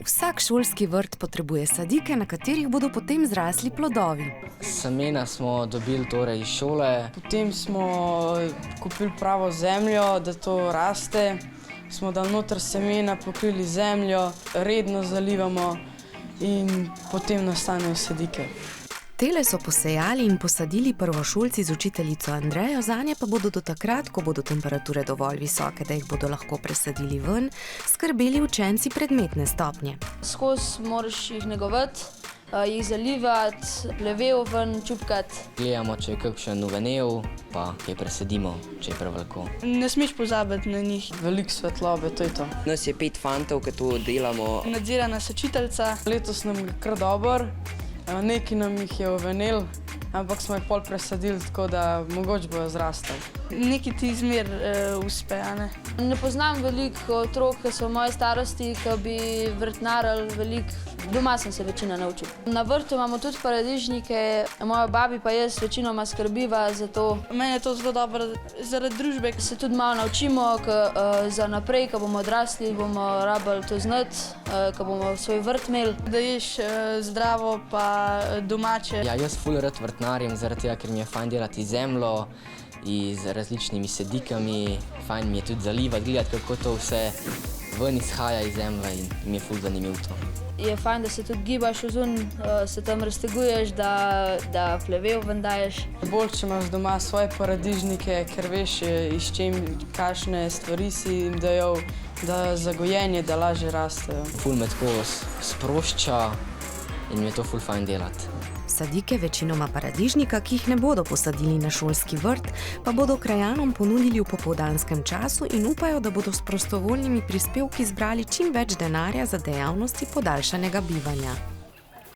Vsak šolski vrt potrebuje sadike, na katerih bodo potem zrasli plodovi. Semena smo dobili torej iz šole. Potem smo kupili pravo zemljo, da to raste. Smo dali noter semena, pokrili zemljo, redno zalivamo in potem nastanejo sadike. Tele so posejali in posadili prvošolci z učiteljico Andrejo, zanje pa bodo do takrat, ko bodo temperature dovolj visoke, da jih bodo lahko presadili ven, skrbeli učenci predmetne stopnje. Skozi moraš jih negovati, jih zalivati, plevel ven, čupkati. Gledamo, če je kakšen uvenel, pa je presadimo, če je preveliko. Ne smeš pozabiti na njih. Veliko svetlobe, to je to. Nas je 5 fantov, ki to delamo. Nadzira nas učiteljica. Letos nam je kar dobro. Nekaj nam jih je uvenel, ampak smo jih pol presadili, tako da mogoče bojo zrastali. Nekaj ti zmer uspe, a ne? Ne poznam veliko otrok, ki so v moji starosti, ki bi vrtnarili veliko. Doma sem se večina naučil. Na vrtu imamo tudi paradižnike, moja babi pa jaz večinoma skrbiva za to. Meni je to zelo dobro zaradi družbe. Se tudi malo naučimo, za naprej, ko bomo odrasli, bomo rabili to znati, ko bomo svoj vrt imeli. Da ješ zdravo pa domače. Ja, jaz ful rad vrtnarim, zaradi tega, ker mi je fajn delati zemljo in z različnimi sadikami. Fajn mi je tudi zalivati, gledati, kako to vse ven izhaja iz zemlje in mi je ful zanimivo to. Je fajn, da se tudi gibaš vzun, se tam razteguješ, da plevel ven daješ. Bolj, če imaš doma svoje paradižnike, ker veš, iz čem, kakšne stvari si jim dajal, da za gojenje, da lažje rastejo. Ful me tako sprošča in mi je to ful fajn delati. Sadike, večinoma paradižnika, ki jih ne bodo posadili na šolski vrt, pa bodo krajanom ponudili v popoldanskem času in upajo, da bodo s prostovoljnimi prispevki zbrali čim več denarja za dejavnosti podaljšanega bivanja.